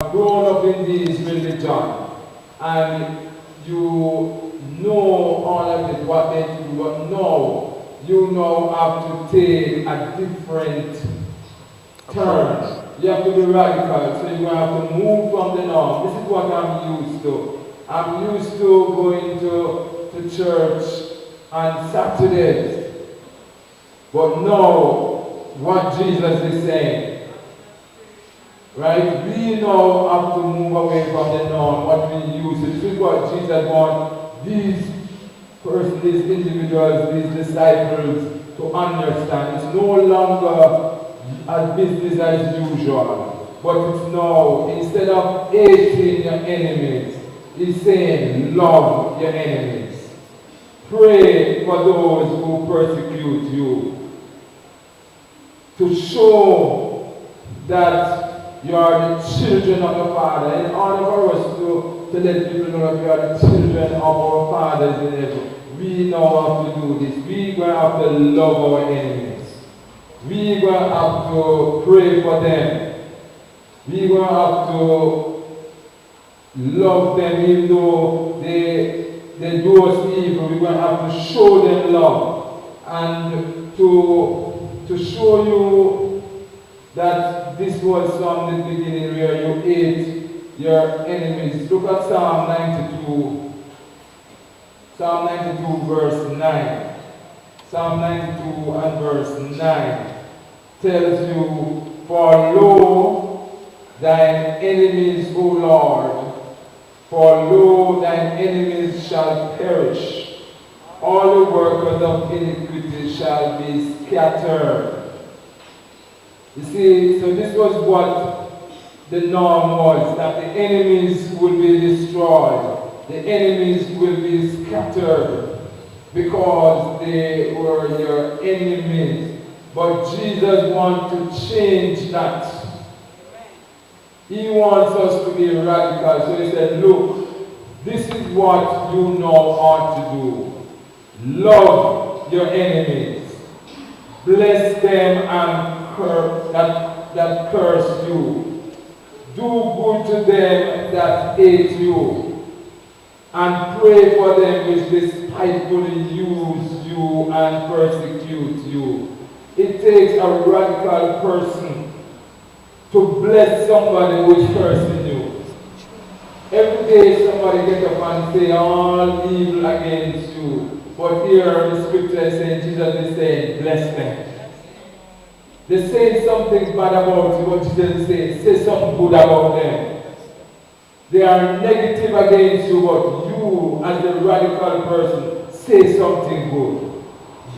grown up in this religion and you know all of it, what they do, but now you now have to take a different turn. You have to be radical, so you have to move from the norm. This is what I'm used to. I'm used to going to church on Saturdays. But now, what Jesus is saying, right? We now have to move away from the norm, what we used to. This is what Jesus wants these persons, these individuals, these disciples to understand. It's no longer as business as usual, but it's now, instead of hating your enemies, he's saying, love your enemies. Pray for those who persecute you. To show that you are the children of the Father. In order for us to let people know that we are the children of our fathers in heaven, we know how to do this. We're going to have to love our enemies. We're going to have to pray for them. We're going to have to love them even though they do us evil. We're going to have to show them love. And to show you that this was from the beginning where you hate your enemies. Look at Psalm 92. Psalm 92 verse 9. Psalm 92 and verse 9 tells you, for lo, thine enemies, O Lord, for lo, thine enemies shall perish. All the workers of iniquity shall be scattered. You see, so this was what the norm was, that the enemies will be destroyed. The enemies will be scattered because they were your enemies. But Jesus wants to change that. He wants us to be radical. So he said, look, this is what you know ought to do. Love your enemies. Bless them and that curse you. Do good to them that hate you. And pray for them which despitefully use you and persecute you. It takes a radical person to bless somebody who is cursing you. Every day somebody gets up and say all evil against you. But here the scripture is saying, Jesus is saying, bless them. They're saying something bad about you, but Jesus is saying, say something good about them. They are negative against you, but you, as a radical person, say something good.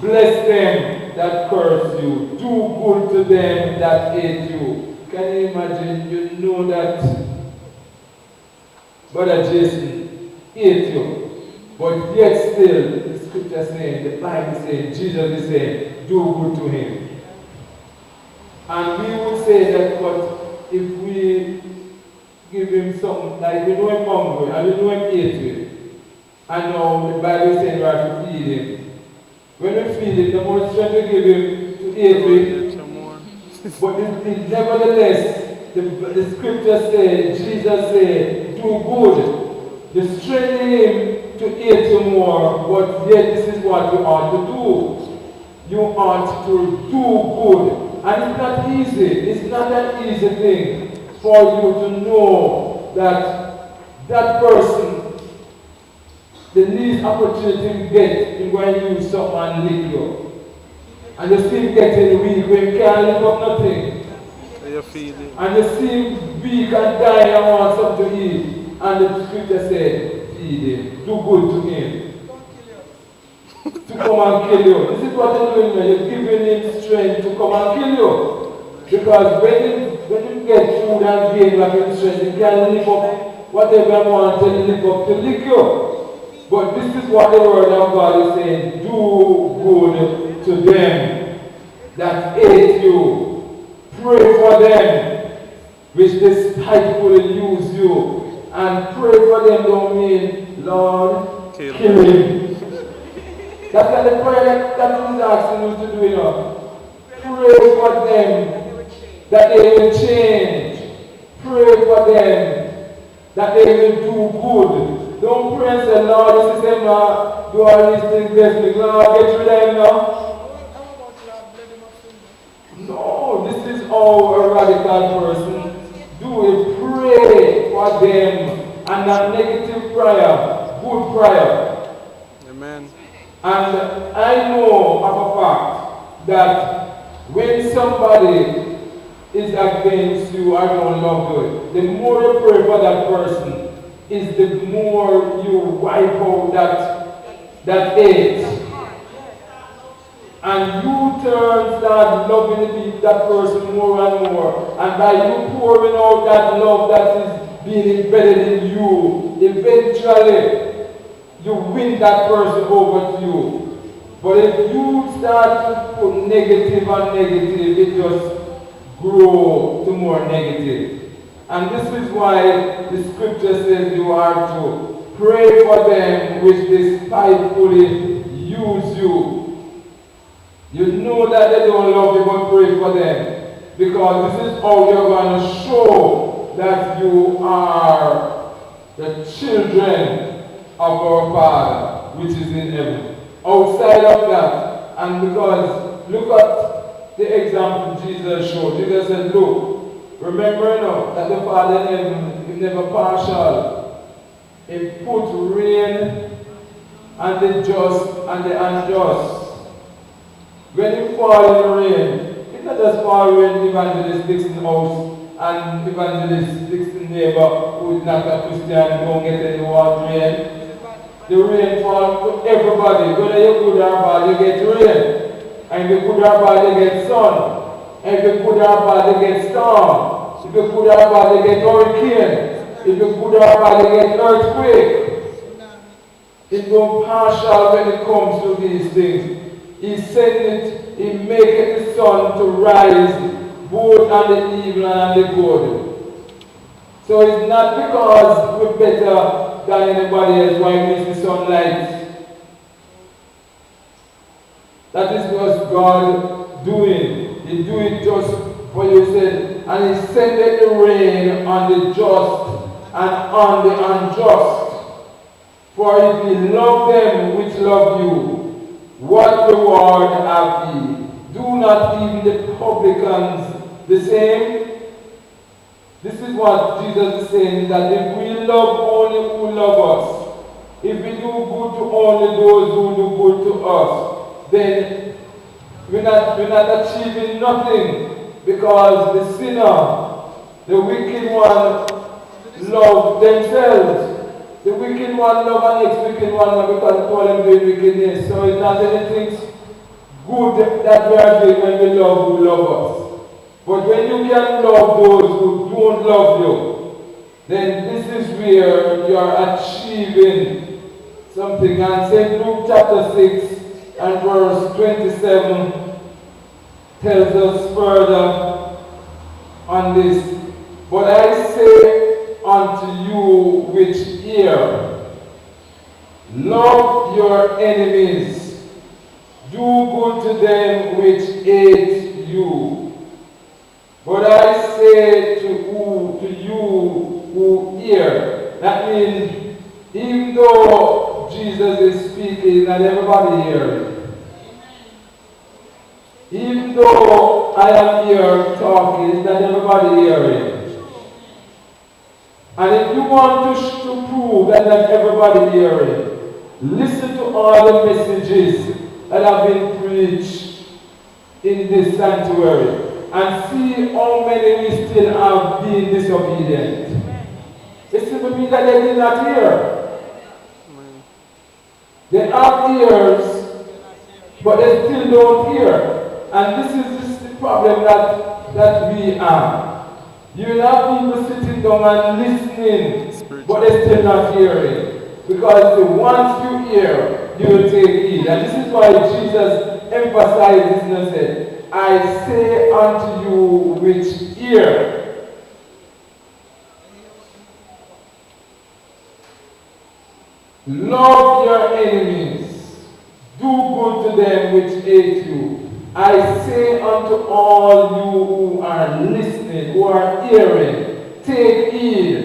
Bless them that curse you. Do good to them that hate you. Can you imagine? You know that Brother Jason hates you, but yet still, the scripture saying, the Bible saying, Jesus is saying, do good to him. And we would say that, but if we give him something, like we know him hungry, and we know him hate, and now the Bible is saying we have to feed him. When we feed him, the more strength we give him to hate, but nevertheless, the scripture says, Jesus said, do good. You strengthen him to hate you more, but yet this is what you ought to do. You ought to do good. And it's not easy. It's not an easy thing for you to know that that person, the least opportunity you get, you're going to use someone and lick you. And you see him getting weak when you can't lift up nothing. And you see him weak and dying and want something to eat. And the scripture said, feed him. Do good to him. To come and kill you. This is what you're doing now. You're giving him strength to come and kill you. Because when you get food and gain like in strength, you can live up whatever you want to live up to lick you. But this is what the word of God is saying. Do good to them that hate you. Pray for them which despitefully use you. And pray for them don't mean, Lord, kill him. That's not the prayer that he's asking you to do, you know. Pray for them that they will change. pray for them that they will do good. Don't pray and say, Lord, this is them now, do all these things, bless me. Lord, get rid of them now. No, this is how a radical person do it. Pray for them and not negative prayer, good prayer. Amen. And I know of a fact that when somebody is against you or don't love you, the more you pray for that person, is the more you wipe out that hate. And you start loving that person more and more. And by you pouring out that love that is being embedded in you, eventually you win that person over to you. But if you start to put negative on negative, it just grow to more negative. And this is why the scripture says you are to pray for them which despitefully use you. You know that they don't love you, but pray for them. Because this is how you're going to show that you are the children of our Father, which is in heaven. Outside of that, and because, look at the example Jesus showed. Jesus said, look, remember now that the Father in heaven is never partial. He put rain on the just and the unjust. When you fall in the rain, it's not just fall when evangelist Dixon house and evangelist Dixon neighbor who is not a Christian don't get any water rain. The rain falls to everybody. Whether you're good or bad, you get rain. And if you're good or bad, you get sun. And if you're good or bad, you get storm. If you're good or bad, you get hurricane. If you're good or bad, you get earthquake. It's no partial when it comes to these things. He sent it, he made the sun to rise both on the evil and on the good. So it's not because we're better than anybody else why we miss the sunlight. That is what God doing. He do it just for you said. And he sent the rain on the just and on the unjust. For if ye love them which love you, what reward have ye? Do not even the publicans the same? This is what Jesus is saying, that if we love only who love us, if we do good to only those who do good to us, then we're not achieving nothing, because the sinner, the wicked one, love themselves. The wicked one love and next wicked one because they call them doing wickedness. So it's not anything good that we are doing when we love who love us. But when you can love those who don't love you, then this is where you are achieving something. And St. Luke chapter 6 and verse 27 tells us further on this. But I say unto you which hear, love your enemies, do good to them which hate you. But I say to you who hear, that means even though Jesus is speaking, not everybody hearing. Even though I am here talking, not everybody hearing. And if you want to prove that not everybody hearing, listen to all the messages that have been preached in this sanctuary and see how many we still have been disobedient. It simply means that they did not hear. They have ears, but they still don't hear. And this is the problem that we have. You will have people sitting down and listening, but they're still not hearing. Because once you hear, you will take heed. And this is why Jesus emphasizes and said, I say unto you which hear. Love your enemies. Do good to them which hate you. I say unto all you who are listening, who are hearing, take heed